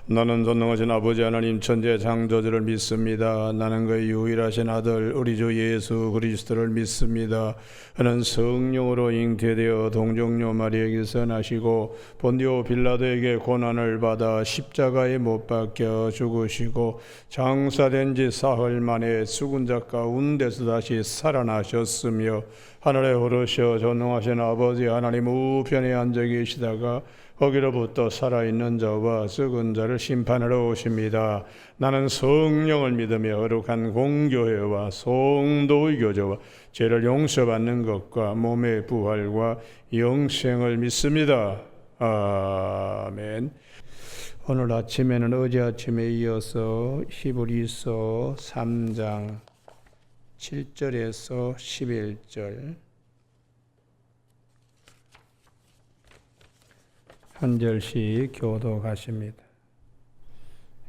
나는 전능하신 아버지 하나님 천재 창조주를 믿습니다. 나는 그의 유일하신 아들 우리 주 예수 그리스도를 믿습니다. 그는 성령으로 잉태되어 동정녀 마리아에게서 나시고 본디오 빌라도에게 고난을 받아 십자가에 못 박혀 죽으시고 장사된 지 사흘 만에 죽은 자 가운데서 다시 살아나셨으며 하늘에 오르셔 전능하신 아버지 하나님 우편에 앉아 계시다가 거기로부터 살아있는 자와 죽은 자를 심판하러 오십니다. 나는 성령을 믿으며 거룩한 공교회와 성도의 교제와 죄를 용서받는 것과 몸의 부활과 영생을 믿습니다. 아멘. 오늘 아침에는 어제 아침에 이어서 히브리서 3장 7절에서 11절 한 절씩 교독하십니다.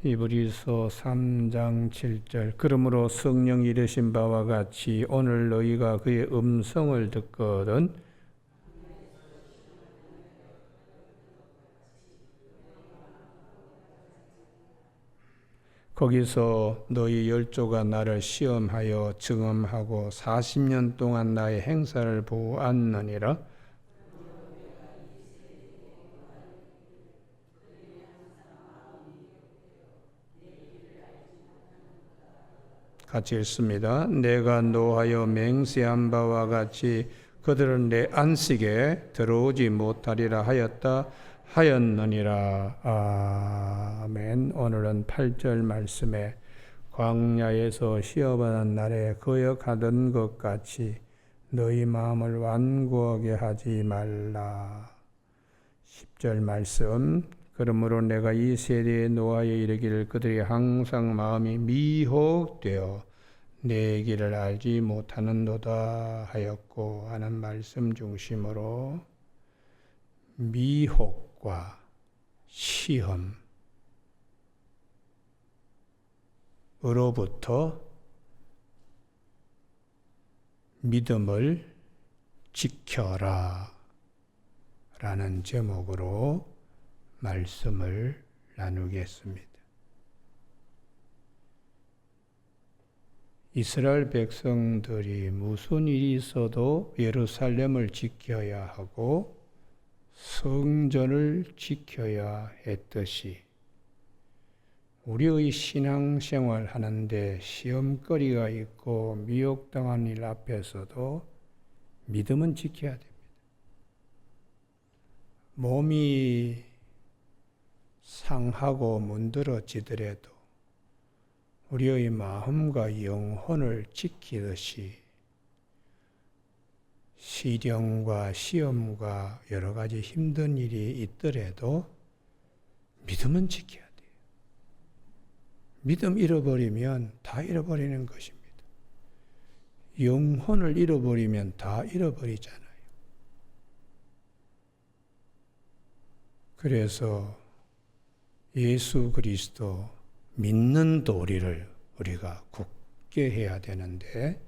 히브리서 3장 7절 그러므로 성령이 이르신 바와 같이 오늘 너희가 그의 음성을 듣거든 거기서 너희 열조가 나를 시험하여 증언하고 40년 동안 나의 행사를 보았느니라. 같이 읽습니다. 내가 노하여 맹세한 바와 같이 그들은 내 안식에 들어오지 못하리라 하였느니라. 아멘. 오늘은 8절 말씀에 광야에서 시험하는 날에 거역하던 것 같이 너희 마음을 완고하게 하지 말라. 10절 말씀 그러므로 내가 이 세대에 노하여 이르기를 그들이 항상 마음이 미혹되어 내 길을 알지 못하는도다 하였고 하는 말씀 중심으로 미혹과 시험으로부터 믿음을 지켜라 라는 제목으로 말씀을 나누겠습니다. 이스라엘 백성들이 무슨 일이 있어도 예루살렘을 지켜야 하고 성전을 지켜야 했듯이 우리의 신앙생활 하는데 시험거리가 있고 미혹당한 일 앞에서도 믿음은 지켜야 됩니다. 몸이 상하고 문드러지더라도 우리의 마음과 영혼을 지키듯이 시련과 시험과 여러 가지 힘든 일이 있더라도 믿음은 지켜야 돼요. 믿음 잃어버리면 다 잃어버리는 것입니다. 영혼을 잃어버리면 다 잃어버리잖아요. 그래서 예수 그리스도 믿는 도리를 우리가 굳게 해야 되는데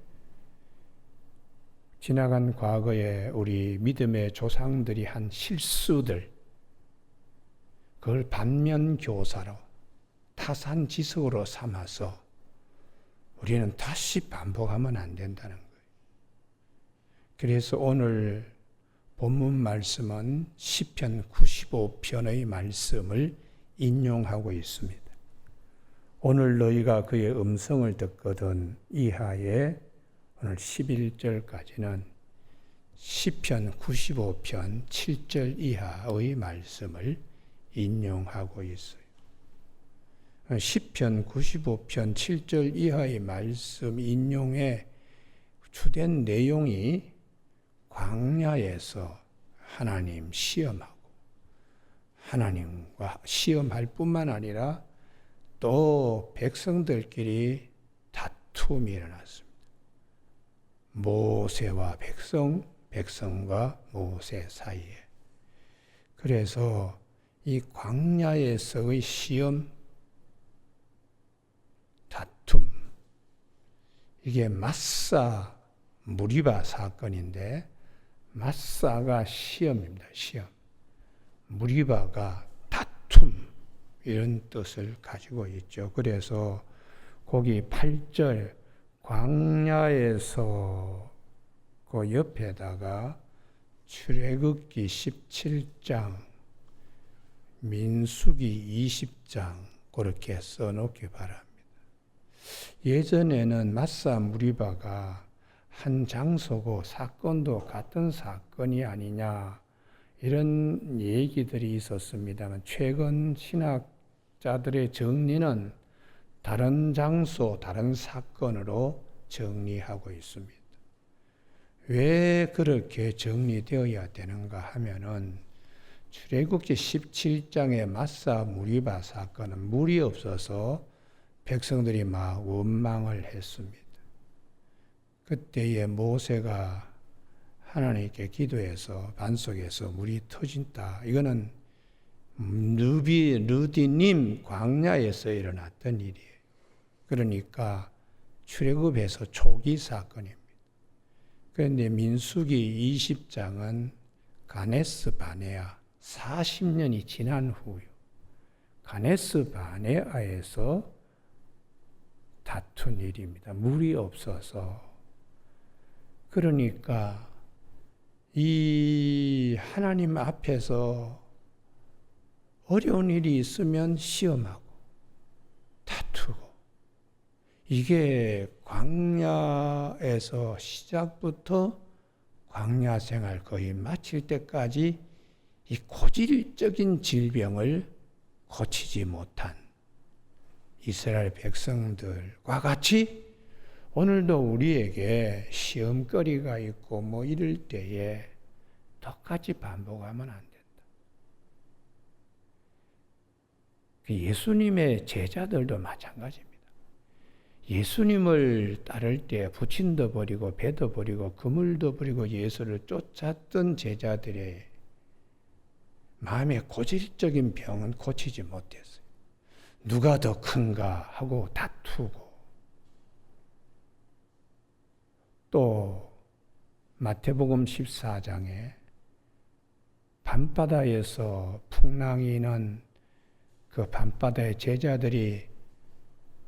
지나간 과거에 우리 믿음의 조상들이 한 실수들 그걸 반면교사로 타산지석으로 삼아서 우리는 다시 반복하면 안 된다는 거예요. 그래서 오늘 본문 말씀은 시편 95편의 말씀을 인용하고 있습니다. 오늘 너희가 그의 음성을 듣거든 이하에 오늘 11절까지는 시편 95편 7절 이하의 말씀을 인용하고 있어요. 시편 95편 7절 이하의 말씀 인용의 주된 내용이 광야에서 하나님 시험하고 하나님과 시험할 뿐만 아니라 또 백성들끼리 다툼이 일어났습니다. 모세와 백성과 모세 사이에. 그래서 이 광야에서의 시험, 다툼, 이게 마사 무리바 사건인데 마사가 시험입니다. 시험. 무리바가 다툼, 이런 뜻을 가지고 있죠. 그래서 거기 8절 광야에서 그 옆에다가 출애굽기 17장, 민수기 20장 그렇게 써놓기 바랍니다. 예전에는 마사 무리바가 한 장소고 사건도 같은 사건이 아니냐 이런 얘기들이 있었습니다만 최근 신학자들의 정리는 다른 장소, 다른 사건으로 정리하고 있습니다. 왜 그렇게 정리되어야 되는가 하면은 출애굽기 17장의 마사 무리바 사건은 물이 없어서 백성들이 막 원망을 했습니다. 그때에 모세가 하나님께 기도해서 반석에서 물이 터진다. 이거는 르디님 광야에서 일어났던 일이에요. 그러니까 출애굽에서 초기 사건입니다. 그런데 민수기 20장은 가네스 바네아 40년이 지난 후요. 가네스 바네아에서 다툰 일입니다. 물이 없어서. 그러니까 이 하나님 앞에서 어려운 일이 있으면 시험하고 다투고 이게 광야에서 시작부터 광야 생활 거의 마칠 때까지 이 고질적인 질병을 고치지 못한 이스라엘 백성들과 같이 오늘도 우리에게 시험거리가 있고 뭐 이럴 때에 똑같이 반복하면 안 된다. 예수님의 제자들도 마찬가지입니다. 예수님을 따를 때 부친도 버리고 배도 버리고 그물도 버리고 예수를 쫓았던 제자들의 마음의 고질적인 병은 고치지 못했어요. 누가 더 큰가 하고 다투고 또 마태복음 14장에 밤바다에서 풍랑이는 그 밤바다의 제자들이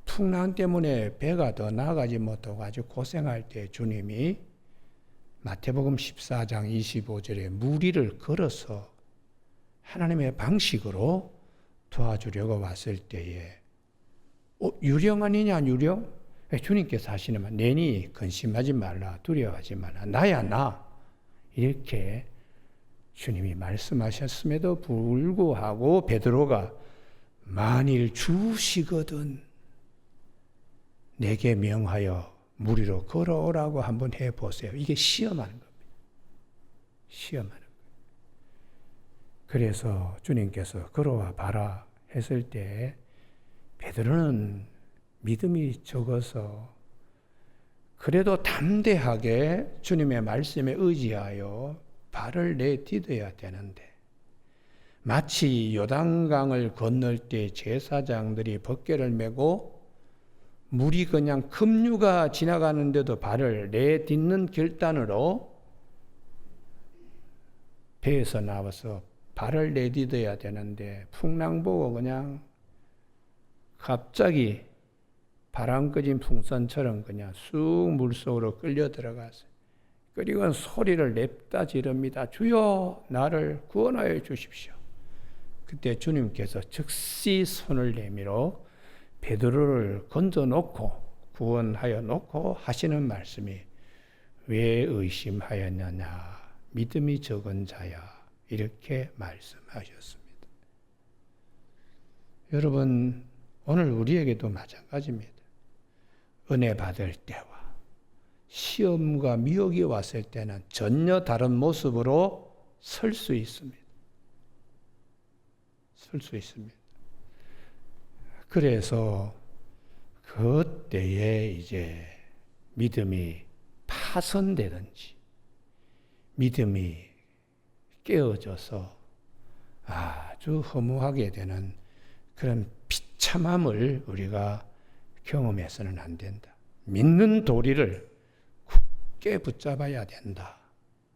풍랑 때문에 배가 더 나가지 못하고 아주 고생할 때 주님이 마태복음 14장 25절에 무리를 걸어서 하나님의 방식으로 도와주려고 왔을 때에 유령 아니냐 유령? 주님께서 하시는 말 내니 근심하지 말라 두려워하지 말라 나야 나 이렇게 주님이 말씀하셨음에도 불구하고 베드로가 만일 주시거든 내게 명하여 무리로 걸어오라고 한번 해보세요. 이게 시험하는 겁니다. 시험하는 거예요. 그래서 주님께서 걸어와 봐라 했을 때 베드로는 믿음이 적어서 그래도 담대하게 주님의 말씀에 의지하여 발을 내디뎌야 되는데 마치 요단강을 건널 때 제사장들이 벗개를 메고 물이 그냥 급류가 지나가는데도 발을 내딛는 결단으로 배에서 나와서 발을 내딛어야 되는데 풍랑 보고 그냥 갑자기 바람 꺼진 풍선처럼 그냥 쑥 물속으로 끌려 들어갔어요. 그리고 소리를 냅다 지릅니다. 주여 나를 구원하여 주십시오. 그때 주님께서 즉시 손을 내밀어 베드로를 건져 놓고 구원하여 놓고 하시는 말씀이 왜 의심하였느냐 믿음이 적은 자야 이렇게 말씀하셨습니다. 여러분 오늘 우리에게도 마찬가지입니다. 은혜 받을 때와 시험과 미혹이 왔을 때는 전혀 다른 모습으로 설 수 있습니다. 설 수 있습니다. 그래서 그때에 이제 믿음이 파손되든지 믿음이 깨어져서 아주 허무하게 되는 그런 비참함을 우리가 경험해서는 안 된다. 믿는 도리를 굳게 붙잡아야 된다.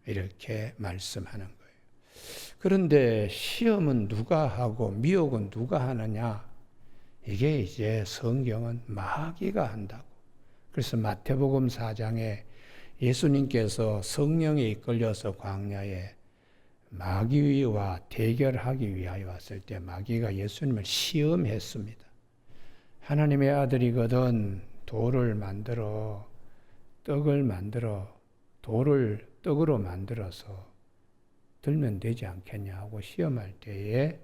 이렇게 말씀하는 거예요. 그런데 시험은 누가 하고 미혹은 누가 하느냐? 이게 이제 성경은 마귀가 한다고. 그래서 마태복음 4장에 예수님께서 성령에 이끌려서 광야에 마귀와 대결하기 위하여 왔을 때 마귀가 예수님을 시험했습니다. 하나님의 아들이거든 돌을 만들어 떡을 만들어 돌을 떡으로 만들어서 들면 되지 않겠냐 하고 시험할 때에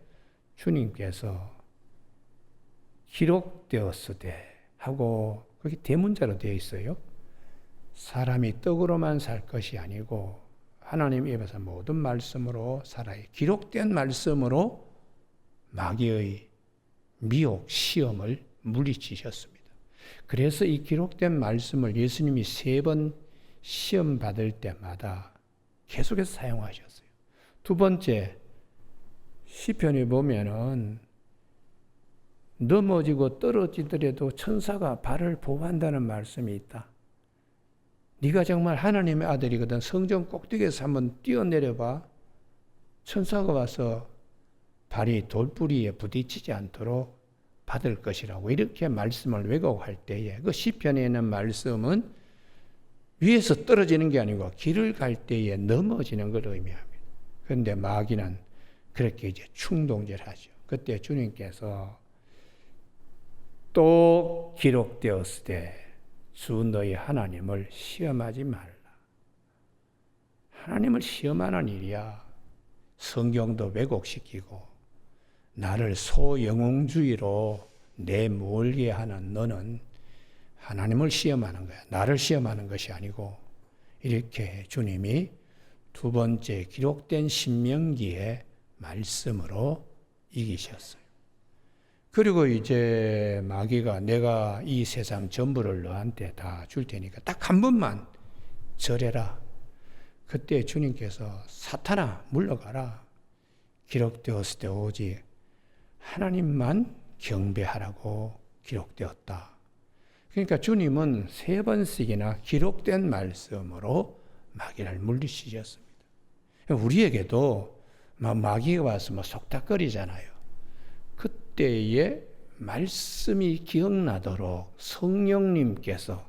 주님께서 기록되었으되 하고 그게 대문자로 되어 있어요. 사람이 떡으로만 살 것이 아니고 하나님 입에서 모든 말씀으로 살아야 기록된 말씀으로 마귀의 미혹 시험을 물리치셨습니다. 그래서 이 기록된 말씀을 예수님이 3번 시험 받을 때마다 계속해서 사용하셨어요. 두 번째, 시편에 보면은 넘어지고 떨어지더라도 천사가 발을 보호한다는 말씀이 있다. 네가 정말 하나님의 아들이거든 성전 꼭대기에서 한번 뛰어내려봐. 천사가 와서 발이 돌뿌리에 부딪히지 않도록 받을 것이라고 이렇게 말씀을 왜곡할 때에 그 시편에 있는 말씀은 위에서 떨어지는 게 아니고 길을 갈 때에 넘어지는 걸 의미합니다. 그런데 마귀는 그렇게 이제 충동질을 하죠. 그때 주님께서 또 기록되었으되 주 너희 하나님을 시험하지 말라. 하나님을 시험하는 일이야. 성경도 왜곡시키고 나를 소영웅주의로 내몰게 하는 너는 하나님을 시험하는 거야. 나를 시험하는 것이 아니고 이렇게 주님이 두 번째 기록된 신명기의 말씀으로 이기셨어요. 그리고 이제 마귀가 내가 이 세상 전부를 너한테 다 줄 테니까 딱 한 번만 절해라. 그때 주님께서 사탄아 물러가라. 기록되었을 때 오직 하나님만 경배하라고 기록되었다. 그러니까 주님은 3번씩이나 기록된 말씀으로 마귀를 물리치셨습니다. 우리에게도 마귀가 와서 속닥거리잖아요. 그때에 말씀이 기억나도록 성령님께서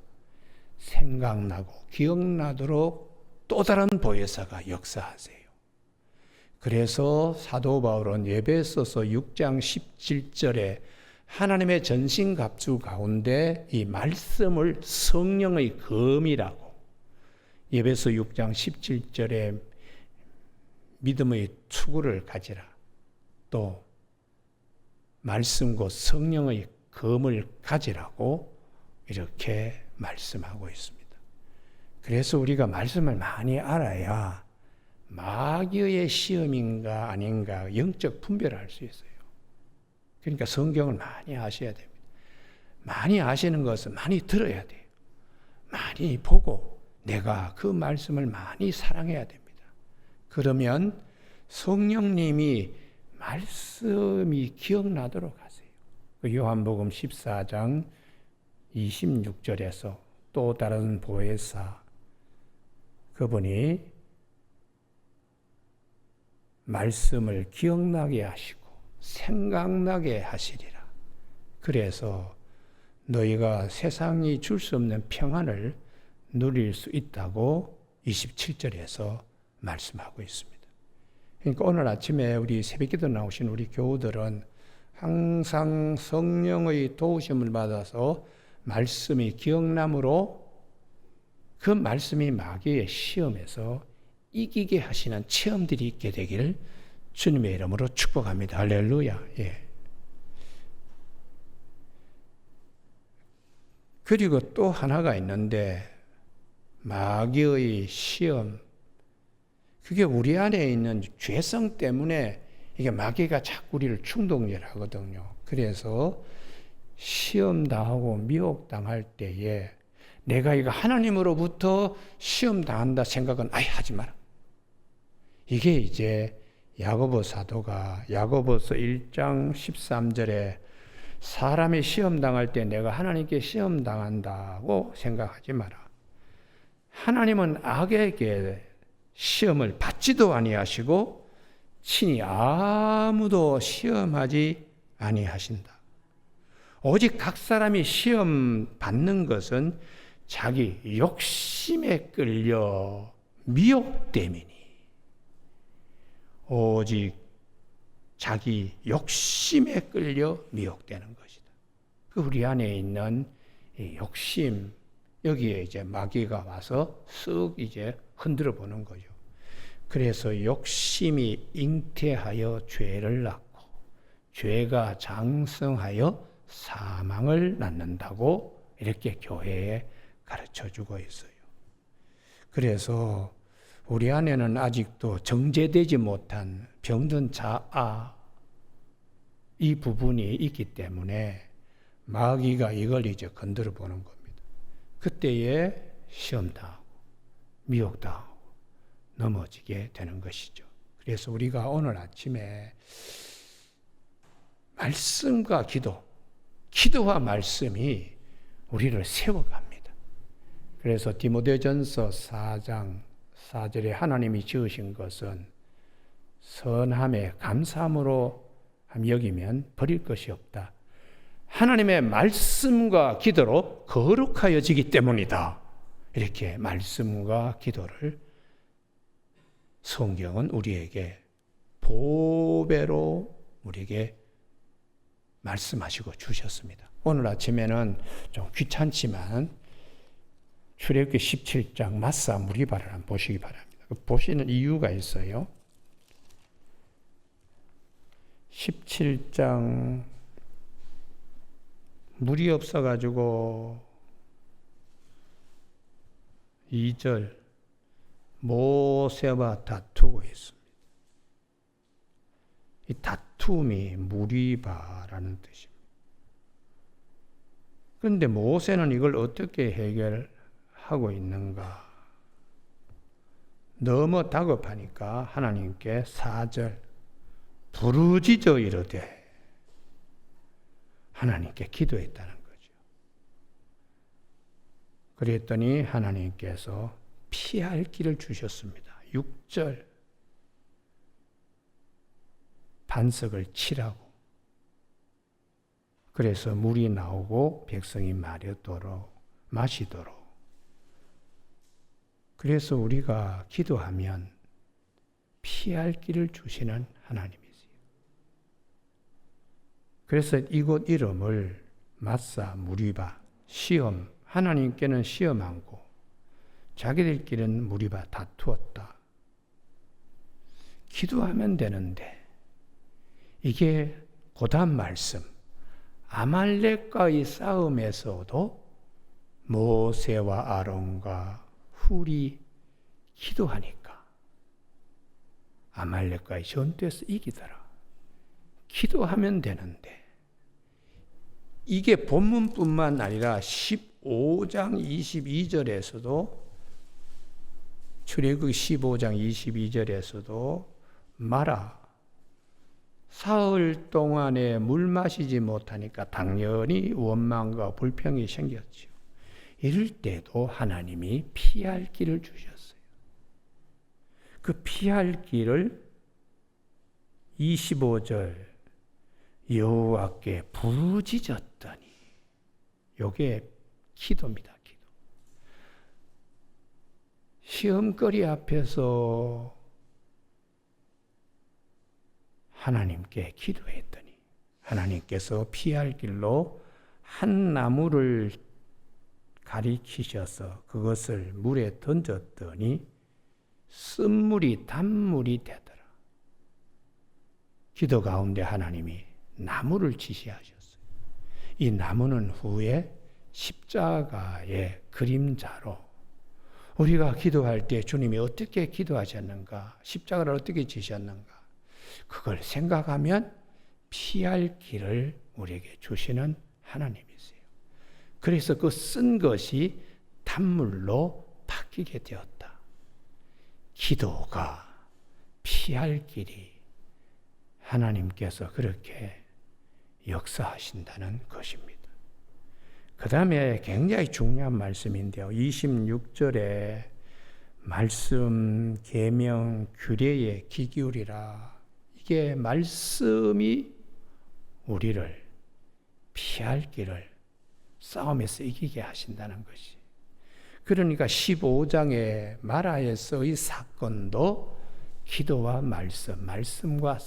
생각나고 기억나도록 또 다른 보혜사가 역사하세요. 그래서 사도 바울은 에베소서 6장 17절에 하나님의 전신갑주 가운데 이 말씀을 성령의 검이라고 에베소 6장 17절에 믿음의 투구를 가지라. 또 말씀 곧 성령의 검을 가지라고 이렇게 말씀하고 있습니다. 그래서 우리가 말씀을 많이 알아야 마귀의 시험인가 아닌가 영적 분별을 할 수 있어요. 그러니까 성경을 많이 아셔야 됩니다. 많이 아시는 것은 많이 들어야 돼요. 많이 보고 내가 그 말씀을 많이 사랑해야 됩니다. 그러면 성령님이 말씀이 기억나도록 하세요. 요한복음 14장 26절에서 또 다른 보혜사 그분이 말씀을 기억나게 하시고 생각나게 하시리라. 그래서 너희가 세상이 줄 수 없는 평안을 누릴 수 있다고 27절에서 말씀하고 있습니다. 그러니까 오늘 아침에 우리 새벽기도 나오신 우리 교우들은 항상 성령의 도우심을 받아서 말씀이 기억남으로 그 말씀이 마귀의 시험에서 이기게 하시는 체험들이 있게 되기를 주님의 이름으로 축복합니다. 할렐루야. 예. 그리고 또 하나가 있는데 마귀의 시험, 그게 우리 안에 있는 죄성 때문에 이게 마귀가 자꾸 우리를 충동질하거든요. 그래서 시험 당하고 미혹 당할 때에 내가 이거 하나님으로부터 시험 당한다 생각은 아예 하지 마라. 이게 이제 야고보 사도가 야고보서 1장 13절에 사람이 시험 당할 때 내가 하나님께 시험 당한다고 생각하지 마라. 하나님은 악에게 시험을 받지도 아니하시고 친히 아무도 시험하지 아니하신다. 오직 각 사람이 시험 받는 것은 자기 욕심에 끌려 미혹됨이니. 오직 자기 욕심에 끌려 미혹되는 것이다. 그 우리 안에 있는 이 욕심, 여기에 이제 마귀가 와서 쓱 이제 흔들어 보는 거죠. 그래서 욕심이 잉태하여 죄를 낳고, 죄가 장성하여 사망을 낳는다고 이렇게 교회에 가르쳐 주고 있어요. 그래서 우리 안에는 아직도 정제되지 못한 병든 자아, 이 부분이 있기 때문에 마귀가 이걸 이제 건드려 보는 겁니다. 그때에 시험당하고 미혹당하고 넘어지게 되는 것이죠. 그래서 우리가 오늘 아침에 말씀과 기도와 말씀이 우리를 세워갑니다. 그래서 디모데전서 4장 4절에 하나님이 지으신 것은 선함에 감사함으로 여기면 버릴 것이 없다. 하나님의 말씀과 기도로 거룩하여지기 때문이다. 이렇게 말씀과 기도를 성경은 우리에게 보배로 우리에게 말씀하시고 주셨습니다. 오늘 아침에는 좀 귀찮지만 출애굽기 17장 마사 무리바를 한번 보시기 바랍니다. 보시는 이유가 있어요. 17장 물이 없어가지고 2절 모세와 다투고 있습니다. 이 다툼이 무리바라는 뜻입니다. 그런데 모세는 이걸 어떻게 해결하고 있는가? 너무 다급하니까 하나님께 4절 부르짖어 이르되 하나님께 기도했다는 거죠. 그랬더니 하나님께서 피할 길을 주셨습니다. 6절 반석을 치라고. 그래서 물이 나오고 백성이 마시도록. 그래서 우리가 기도하면 피할 길을 주시는 하나님이세요. 그래서 이곳 이름을 마사 무리바, 시험, 하나님께는 시험하고 자기들끼리는 무리바 다투었다. 기도하면 되는데 이게 고단 말씀, 아말렉과의 싸움에서도 모세와 아론과 훌이 기도하니까 아말렉과의 전투에서 이기더라. 기도하면 되는데 이게 본문뿐만 아니라 15장 22절에서도 출애굽기 15장 22절에서도 마라 사흘 동안에 물 마시지 못하니까 당연히 원망과 불평이 생겼죠. 이럴 때도 하나님이 피할 길을 주셨어요. 그 피할 길을 25절 여호와께 부르짖었더니 이게 기도입니다. 기도. 시험거리 앞에서 하나님께 기도했더니 하나님께서 피할 길로 한 나무를 가리키셔서 그것을 물에 던졌더니 쓴물이 단물이 되더라. 기도 가운데 하나님이 나무를 지시하셨어요. 이 나무는 후에 십자가의 그림자로 우리가 기도할 때 주님이 어떻게 기도하셨는가, 십자가를 어떻게 지셨는가, 그걸 생각하면 피할 길을 우리에게 주시는 하나님이세요. 그래서 그 쓴 것이 단물로 바뀌게 되었다. 기도가 피할 길이 하나님께서 그렇게 역사하신다는 것입니다. 그 다음에 굉장히 중요한 말씀인데요. 26절에 말씀, 계명, 규례에 귀 기울이라. 이게 말씀이 우리를 피할 길을 싸움에서 이기게 하신다는 것이. 그러니까 15장의 마라에서의 사건도 기도와 말씀과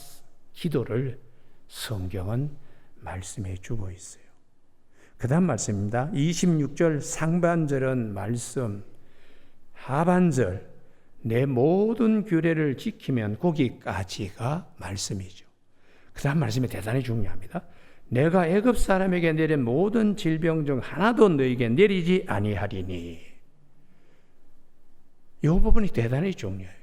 기도를 성경은 말씀해 주고 있어요. 그 다음 말씀입니다. 26절 상반절은 말씀, 하반절 내 모든 규례를 지키면 거기까지가 말씀이죠. 그 다음 말씀이 대단히 중요합니다. 내가 애굽 사람에게 내린 모든 질병 중 하나도 너에게 내리지 아니하리니. 이 부분이 대단히 중요해요.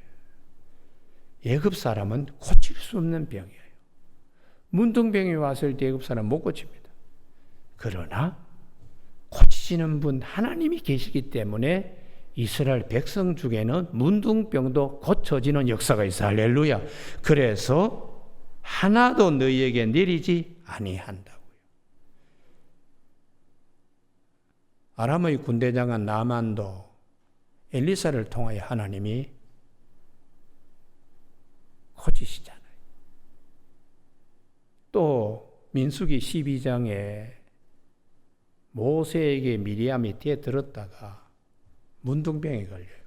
애굽 사람은 고칠 수 없는 병이에요. 문둥병이 왔을 때 애굽 사람은 못 고칩니다. 그러나 고치시는 분 하나님이 계시기 때문에 이스라엘 백성 중에는 문둥병도 고쳐지는 역사가 있어. 할렐루야. 그래서 하나도 너희에게 내리지 아니한다고요. 아람의 군대장한 나만도 엘리사를 통하여 하나님이 고치시잖아요. 또 민수기 12장에 모세에게 미리암이 뛰어들었다가 문둥병에 걸려요.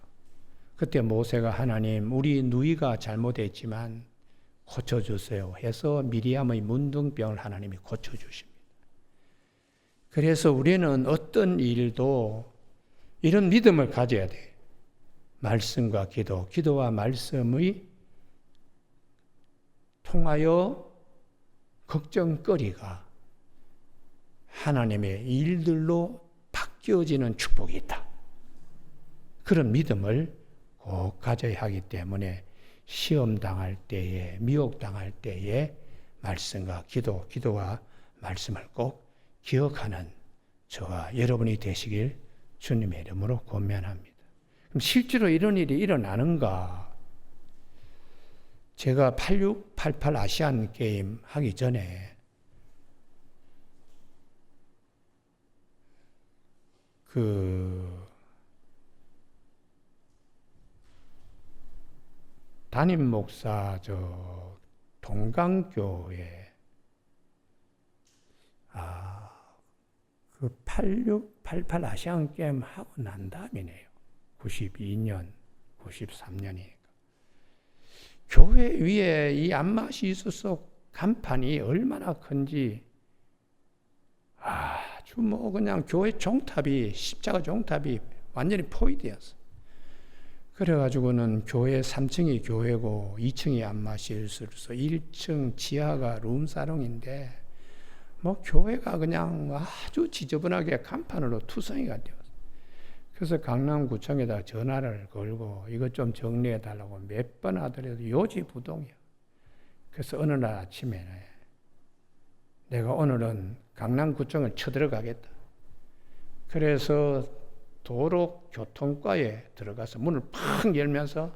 그때 모세가 하나님 우리 누이가 잘못했지만 고쳐주세요 해서 미리암의 문둥병을 하나님이 고쳐주십니다. 그래서 우리는 어떤 일도 이런 믿음을 가져야 돼요. 말씀과 기도, 기도와 말씀의 통하여 걱정거리가 하나님의 일들로 바뀌어지는 축복이 있다. 그런 믿음을 꼭 가져야 하기 때문에 시험 당할 때에, 미혹 당할 때에 말씀과 기도와 말씀을 꼭 기억하는 저와 여러분이 되시길 주님의 이름으로 권면합니다. 그럼 실제로 이런 일이 일어나는가? 제가 86, 88 아시안 게임 하기 전에 담임 목사 동강교회 86, 88 아시안 게임 하고 난 다음이네요. 92년, 93년이니까. 교회 위에 이 안마시스 간판이 얼마나 큰지 아주 그냥 교회 종탑이 십자가 종탑이 완전히 포위되었어. 그래가지고는 교회 3층이 교회고 2층이 안마실수로서 1층 지하가 룸사롱인데 교회가 그냥 아주 지저분하게 간판으로 투성이가 되었어. 그래서 강남구청에다 전화를 걸고 이것 좀 정리해 달라고 몇 번 하더라도 요지부동이야. 그래서 어느 날 아침에 내가 오늘은 강남구청을 쳐들어가겠다. 그래서 도로교통과에 들어가서 문을 팍 열면서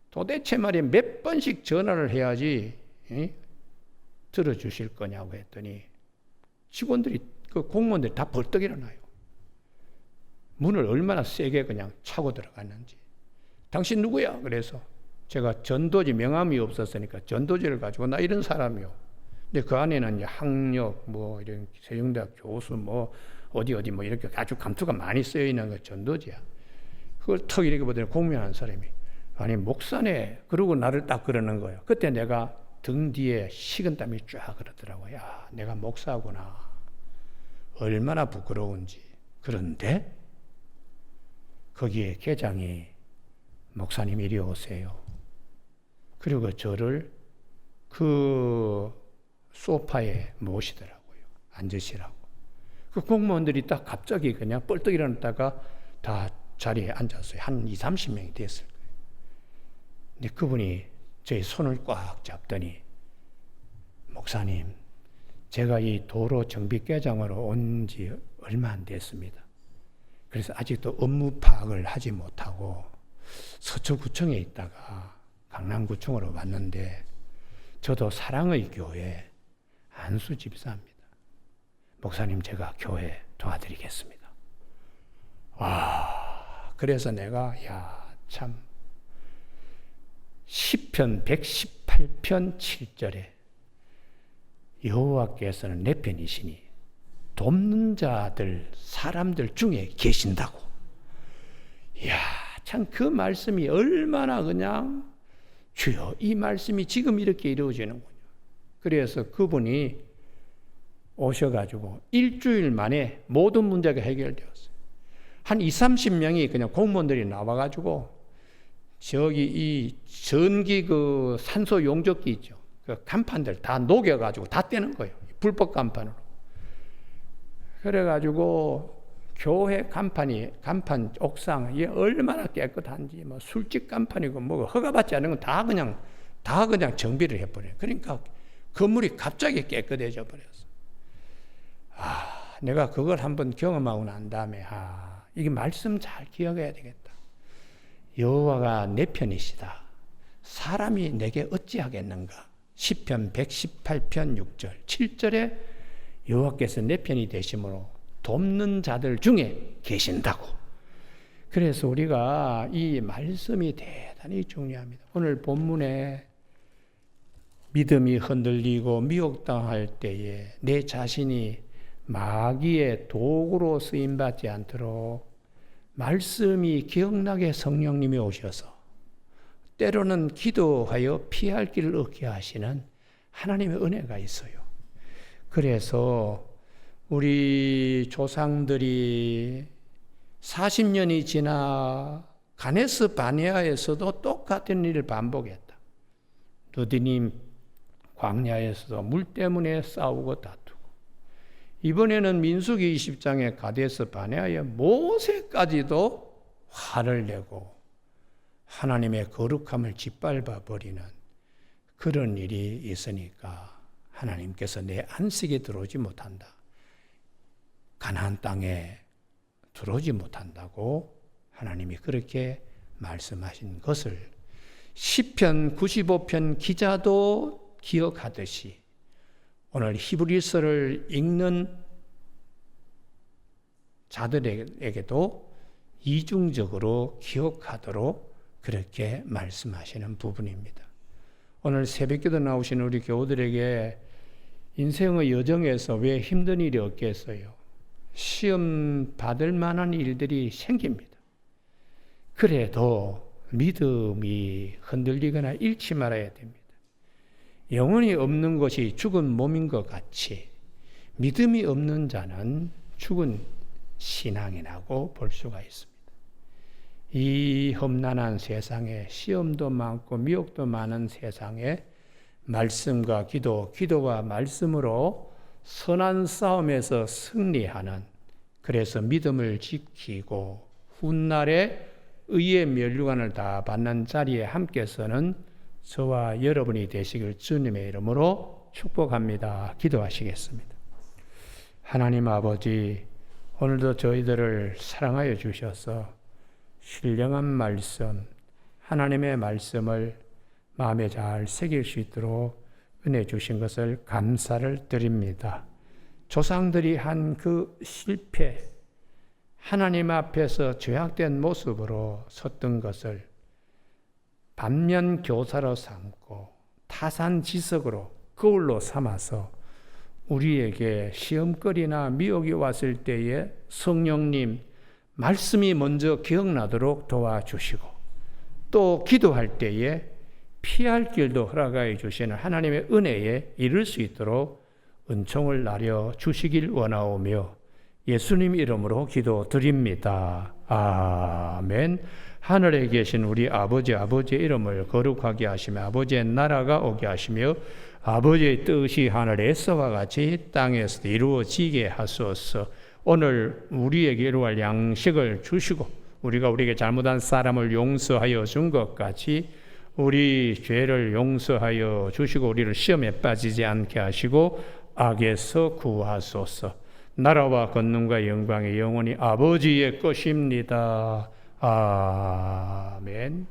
도대체 말이야 몇 번씩 전화를 해야지 들어주실 거냐고 했더니 직원들이 공무원들이 다 벌떡 일어나요. 문을 얼마나 세게 그냥 차고 들어갔는지. 당신 누구야? 그래서 제가 전도지 명함이 없었으니까 전도지를 가지고 나 이런 사람이요. 근데 그 안에는 이제 학력 이런 세종대학 교수 어디 이렇게 아주 감투가 많이 쓰여 있는 거 전도지야. 그걸 턱 이렇게 보더니 공면한 사람이 아니 목사네 그러고 나를 딱 그러는 거예요. 그때 내가 등 뒤에 식은땀이 쫙 흐르더라고요. 야, 내가 목사구나. 얼마나 부끄러운지. 그런데 거기에 계장이 목사님 이리 오세요. 그리고 저를 그 소파에 모시더라고요. 앉으시라고. 그 공무원들이 딱 갑자기 그냥 뻘떡 일어났다가 다 자리에 앉았어요. 한 20, 30명이 됐을 거예요. 근데 그분이 제 손을 꽉 잡더니 목사님, 제가 이 도로 정비과장으로 온 지 얼마 안 됐습니다. 그래서 아직도 업무 파악을 하지 못하고 서초구청에 있다가 강남구청으로 왔는데 저도 사랑의 교회 안수 집사입니다. 목사님 제가 교회 도와드리겠습니다. 와, 그래서 내가 참 시편 118 8편 7절에 여호와께서는 내 편이시니 돕는 자들 사람들 중에 계신다고. 이야, 참 그 말씀이 얼마나 그냥 주여 이 말씀이 지금 이렇게 이루어지는군요. 그래서 그분이 오셔가지고 일주일 만에 모든 문제가 해결되었어요. 한 20-30명이 그냥 공무원들이 나와가지고 저기 이 전기 그 산소 용접기 있죠. 그 간판들 다 녹여가지고 다 떼는 거예요. 불법 간판으로. 그래가지고 교회 간판 옥상 이게 얼마나 깨끗한지 뭐 술집 간판이고 뭐 허가받지 않은 건 다 그냥 정비를 해버려요. 그러니까 건물이 갑자기 깨끗해져 버렸어. 내가 그걸 한번 경험하고 난 다음에 이게 말씀 잘 기억해야 되겠다. 여호와가 내 편이시다. 사람이 내게 어찌하겠는가. 시편 118편 6절 7절에 여호와께서 내 편이 되심으로 돕는 자들 중에 계신다고. 그래서 우리가 이 말씀이 대단히 중요합니다. 오늘 본문에 믿음이 흔들리고 미혹당할 때에 내 자신이 마귀의 도구로 쓰임받지 않도록 말씀이 기억나게 성령님이 오셔서 때로는 기도하여 피할 길을 얻게 하시는 하나님의 은혜가 있어요. 그래서 우리 조상들이 40년이 지나 가네스 바네아에서도 똑같은 일을 반복했다. 느디님 광야에서도 물 때문에 싸우고 다투고, 이번에는 민수기 20장에 가데스 바네아에 모세까지도 화를 내고 하나님의 거룩함을 짓밟아 버리는 그런 일이 있으니까 하나님께서 내 안식에 들어오지 못한다. 가나안 땅에 들어오지 못한다고 하나님이 그렇게 말씀하신 것을 시편 95편 기자도 기억하듯이 오늘 히브리서를 읽는 자들에게도 이중적으로 기억하도록 그렇게 말씀하시는 부분입니다. 오늘 새벽기도 나오신 우리 교우들에게 인생의 여정에서 왜 힘든 일이 없겠어요? 시험 받을 만한 일들이 생깁니다. 그래도 믿음이 흔들리거나 잃지 말아야 됩니다. 영혼이 없는 것이 죽은 몸인 것 같이 믿음이 없는 자는 죽은 신앙이라고 볼 수가 있습니다. 이 험난한 세상에 시험도 많고 미혹도 많은 세상에 말씀과 기도와 말씀으로 선한 싸움에서 승리하는, 그래서 믿음을 지키고 훗날에 의의 면류관을 다 받는 자리에 함께 서는 저와 여러분이 되시길 주님의 이름으로 축복합니다. 기도하시겠습니다. 하나님 아버지, 오늘도 저희들을 사랑하여 주셔서 신령한 말씀, 하나님의 말씀을 마음에 잘 새길 수 있도록 은혜 주신 것을 감사를 드립니다. 조상들이 한 그 실패, 하나님 앞에서 죄악된 모습으로 섰던 것을 반면 교사로 삼고 타산지석으로 거울로 삼아서 우리에게 시험거리나 미혹이 왔을 때에 성령님 말씀이 먼저 기억나도록 도와주시고, 또 기도할 때에 피할 길도 허락하여 주시는 하나님의 은혜에 이를 수 있도록 은총을 나려 주시길 원하오며 예수님 이름으로 기도드립니다. 아멘. 하늘에 계신 우리 아버지의 이름을 거룩하게 하시며 아버지의 나라가 오게 하시며 아버지의 뜻이 하늘에서와 같이 땅에서도 이루어지게 하소서. 오늘 우리에게 이루어갈 양식을 주시고 우리가 우리에게 잘못한 사람을 용서하여 준 것 같이 우리 죄를 용서하여 주시고 우리를 시험에 빠지지 않게 하시고 악에서 구하소서. 나라와 권능과 영광의 영원히 아버지의 것입니다. 아멘.